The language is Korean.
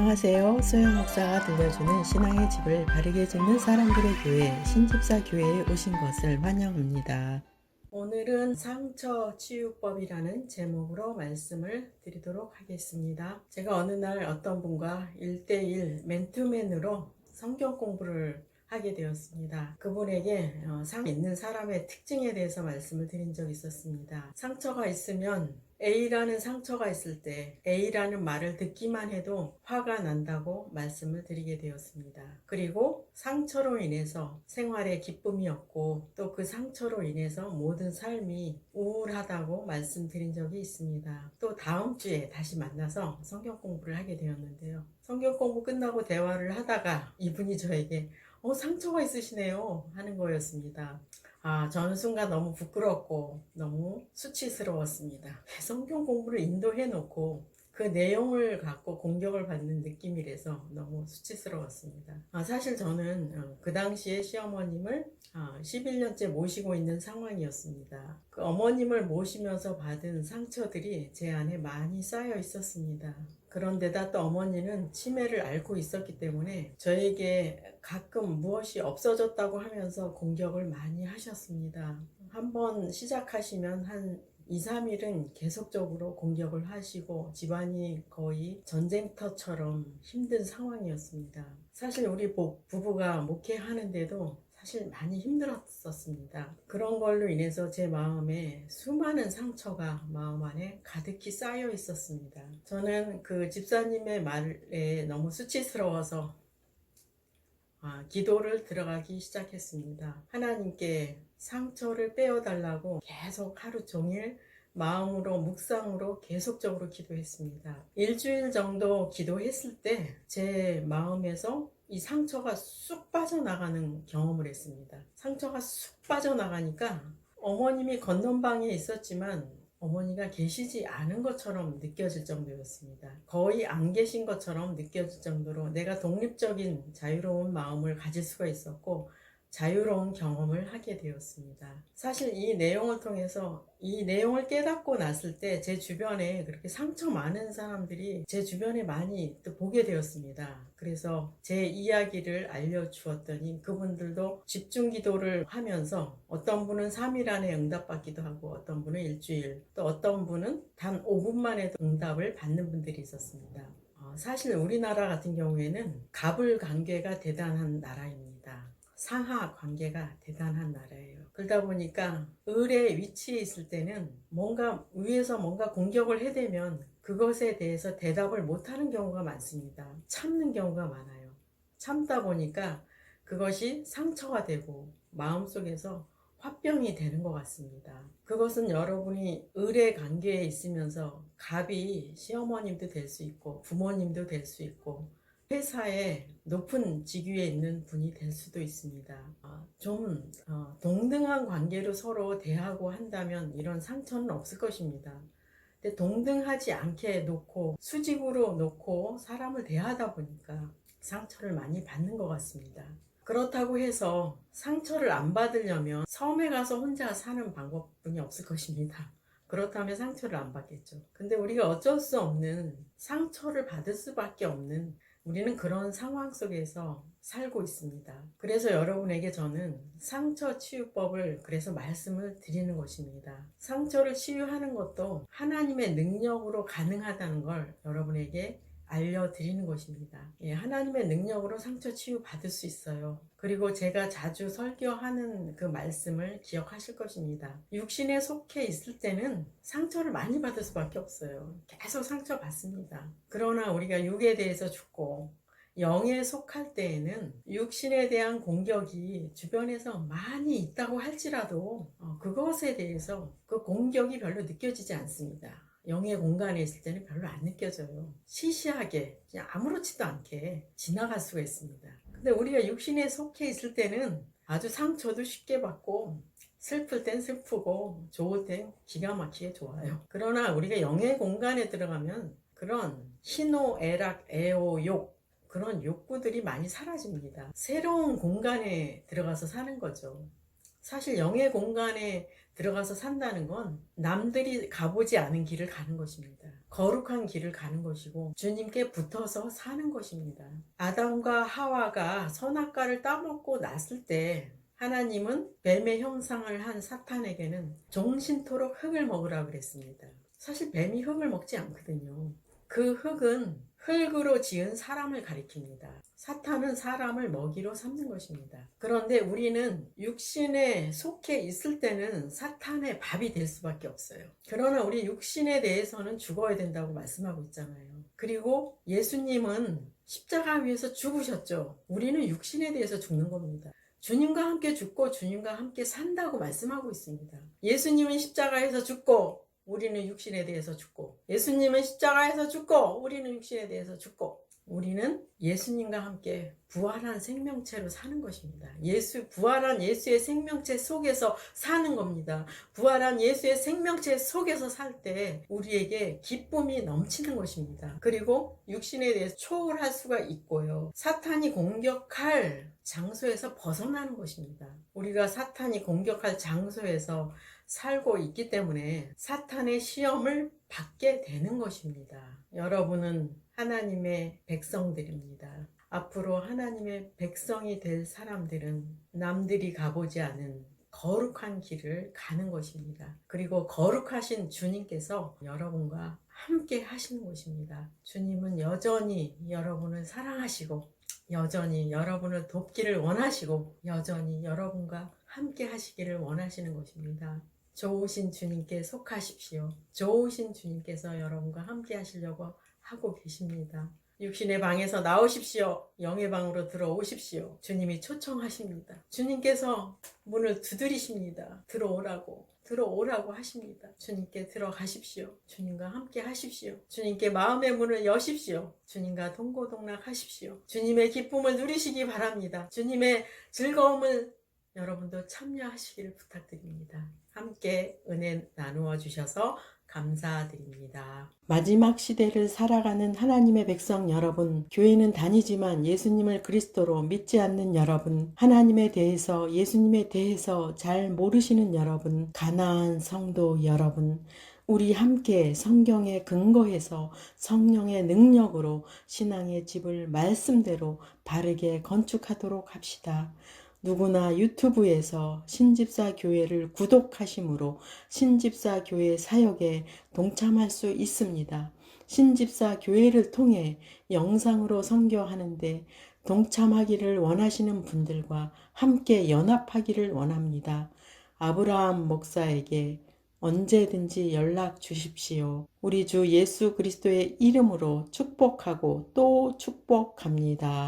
안녕하세요. 소영 목사가 들려주는 신앙의 집을 바르게 짓는 사람들의 교회 신집사 교회에 오신 것을 환영합니다. 오늘은 상처 치유법이라는 제목으로 말씀을 드리도록 하겠습니다. 제가 어느 날 어떤 분과 1대1 맨투맨으로 성경 공부를 하게 되었습니다. 그분에게 있는 사람의 특징에 대해서 말씀을 드린 적이 있었습니다. 상처가 있으면 A라는 상처가 있을 때 A라는 말을 듣기만 해도 화가 난다고 말씀을 드리게 되었습니다. 그리고 상처로 인해서 생활에 기쁨이 없고 또 그 상처로 인해서 모든 삶이 우울하다고 말씀드린 적이 있습니다. 또 다음 주에 다시 만나서 성경 공부를 하게 되었는데요. 성경 공부 끝나고 대화를 하다가 이분이 저에게 상처가 있으시네요 하는 거였습니다. 저는 순간 너무 부끄럽고 너무 수치스러웠습니다. 성경 공부를 인도해 놓고 그 내용을 갖고 공격을 받는 느낌이라서 너무 수치스러웠습니다. 사실 저는 그 당시에 시어머님을 11년째 모시고 있는 상황이었습니다. 그 어머님을 모시면서 받은 상처들이 제 안에 많이 쌓여 있었습니다. 그런데다 또 어머니는 치매를 앓고 있었기 때문에 저에게 가끔 무엇이 없어졌다고 하면서 공격을 많이 하셨습니다. 한번 시작하시면 한 2, 3일은 계속적으로 공격을 하시고 집안이 거의 전쟁터처럼 힘든 상황이었습니다. 사실 우리 부부가 목회하는데도 사실 많이 힘들었었습니다. 그런 걸로 인해서 제 마음에 수많은 상처가 마음 안에 가득히 쌓여 있었습니다. 저는 그 집사님의 말에 너무 수치스러워서 기도를 들어가기 시작했습니다. 하나님께 상처를 빼어달라고 계속 하루 종일 마음으로 묵상으로 계속적으로 기도했습니다. 일주일 정도 기도했을 때 제 마음에서 이 상처가 쑥 빠져나가는 경험을 했습니다. 상처가 쑥 빠져나가니까 어머님이 건넌방에 있었지만 어머니가 계시지 않은 것처럼 느껴질 정도였습니다. 거의 안 계신 것처럼 느껴질 정도로 내가 독립적인 자유로운 마음을 가질 수가 있었고 자유로운 경험을 하게 되었습니다. 사실 이 내용을 통해서 이 내용을 깨닫고 났을 때 제 주변에 그렇게 상처 많은 사람들이 제 주변에 많이 또 보게 되었습니다. 그래서 제 이야기를 알려주었더니 그분들도 집중 기도를 하면서 어떤 분은 3일 안에 응답받기도 하고 어떤 분은 일주일, 또 어떤 분은 단 5분 만에도 응답을 받는 분들이 있었습니다. 사실 우리나라 같은 경우에는 갑을 관계가 대단한 나라입니다. 상하 관계가 대단한 나라예요. 그러다 보니까 을의 위치에 있을 때는 뭔가 위에서 뭔가 공격을 해대면 그것에 대해서 대답을 못하는 경우가 많습니다. 참는 경우가 많아요. 참다 보니까 그것이 상처가 되고 마음속에서 화병이 되는 것 같습니다. 그것은 여러분이 을의 관계에 있으면서 갑이 시어머님도 될 수 있고 부모님도 될 수 있고 회사에 높은 직위에 있는 분이 될 수도 있습니다. 좀 동등한 관계로 서로 대하고 한다면 이런 상처는 없을 것입니다. 근데 동등하지 않게 놓고 수직으로 놓고 사람을 대하다 보니까 상처를 많이 받는 것 같습니다. 그렇다고 해서 상처를 안 받으려면 섬에 가서 혼자 사는 방법뿐이 없을 것입니다. 그렇다면 상처를 안 받겠죠. 근데 우리가 어쩔 수 없는 상처를 받을 수밖에 없는 우리는 그런 상황 속에서 살고 있습니다. 그래서 여러분에게 저는 상처 치유법을 그래서 말씀을 드리는 것입니다. 상처를 치유하는 것도 하나님의 능력으로 가능하다는 걸 여러분에게 알려드리는 것입니다. 하나님의 능력으로 상처 치유 받을 수 있어요. 그리고 제가 자주 설교하는 그 말씀을 기억하실 것입니다. 육신에 속해 있을 때는 상처를 많이 받을 수밖에 없어요. 계속 상처 받습니다. 그러나 우리가 육에 대해서 죽고 영에 속할 때에는 육신에 대한 공격이 주변에서 많이 있다고 할지라도 그것에 대해서 그 공격이 별로 느껴지지 않습니다. 영의 공간에 있을 때는 별로 안 느껴져요. 시시하게 그냥 아무렇지도 않게 지나갈 수가 있습니다. 근데 우리가 육신에 속해 있을 때는 아주 상처도 쉽게 받고 슬플 땐 슬프고 좋을 땐 기가 막히게 좋아요. 그러나 우리가 영의 공간에 들어가면 그런 희노, 애락, 애호, 욕 그런 욕구들이 많이 사라집니다. 새로운 공간에 들어가서 사는 거죠. 사실 영의 공간에 들어가서 산다는 건 남들이 가보지 않은 길을 가는 것입니다. 거룩한 길을 가는 것이고 주님께 붙어서 사는 것입니다. 아담과 하와가 선악과를 따먹고 났을 때 하나님은 뱀의 형상을 한 사탄에게는 종신토록 흙을 먹으라 그랬습니다. 사실 뱀이 흙을 먹지 않거든요. 그 흙은 흙으로 지은 사람을 가리킵니다. 사탄은 사람을 먹이로 삼는 것입니다. 그런데 우리는 육신에 속해 있을 때는 사탄의 밥이 될 수밖에 없어요. 그러나 우리 육신에 대해서는 죽어야 된다고 말씀하고 있잖아요. 그리고 예수님은 십자가 위에서 죽으셨죠. 우리는 육신에 대해서 죽는 겁니다. 주님과 함께 죽고 주님과 함께 산다고 말씀하고 있습니다. 예수님은 십자가에서 죽고 우리는 육신에 대해서 죽고, 예수님은 십자가에서 죽고 우리는 육신에 대해서 죽고, 우리는 예수님과 함께 부활한 생명체로 사는 것입니다. 부활한 예수의 생명체 속에서 사는 겁니다. 부활한 예수의 생명체 속에서 살 때 우리에게 기쁨이 넘치는 것입니다. 그리고 육신에 대해서 초월할 수가 있고요. 사탄이 공격할 장소에서 벗어나는 것입니다. 우리가 사탄이 공격할 장소에서 살고 있기 때문에 사탄의 시험을 받게 되는 것입니다. 여러분은 하나님의 백성들입니다. 앞으로 하나님의 백성이 될 사람들은 남들이 가보지 않은 거룩한 길을 가는 것입니다. 그리고 거룩하신 주님께서 여러분과 함께 하시는 것입니다. 주님은 여전히 여러분을 사랑하시고 여전히 여러분을 돕기를 원하시고 여전히 여러분과 함께 하시기를 원하시는 것입니다. 좋으신 주님께 속하십시오. 좋으신 주님께서 여러분과 함께 하시려고 하고 계십니다. 육신의 방에서 나오십시오. 영의 방으로 들어오십시오. 주님이 초청하십니다. 주님께서 문을 두드리십니다. 들어오라고 하십니다. 주님께 들어가십시오. 주님과 함께 하십시오. 주님께 마음의 문을 여십시오. 주님과 동고동락하십시오. 주님의 기쁨을 누리시기 바랍니다. 주님의 즐거움을 여러분도 참여하시기를 부탁드립니다. 함께 은혜 나누어 주셔서 감사드립니다. 마지막 시대를 살아가는 하나님의 백성 여러분, 교회는 다니지만 예수님을 그리스도로 믿지 않는 여러분, 하나님에 대해서 예수님에 대해서 잘 모르시는 여러분, 가나안 성도 여러분, 우리 함께 성경에 근거해서 성령의 능력으로 신앙의 집을 말씀대로 바르게 건축하도록 합시다. 누구나 유튜브에서 신집사 교회를 구독하심으로 신집사 교회 사역에 동참할 수 있습니다. 신집사 교회를 통해 영상으로 선교하는데 동참하기를 원하시는 분들과 함께 연합하기를 원합니다. 아브라함 목사에게 언제든지 연락 주십시오. 우리 주 예수 그리스도의 이름으로 축복하고 또 축복합니다.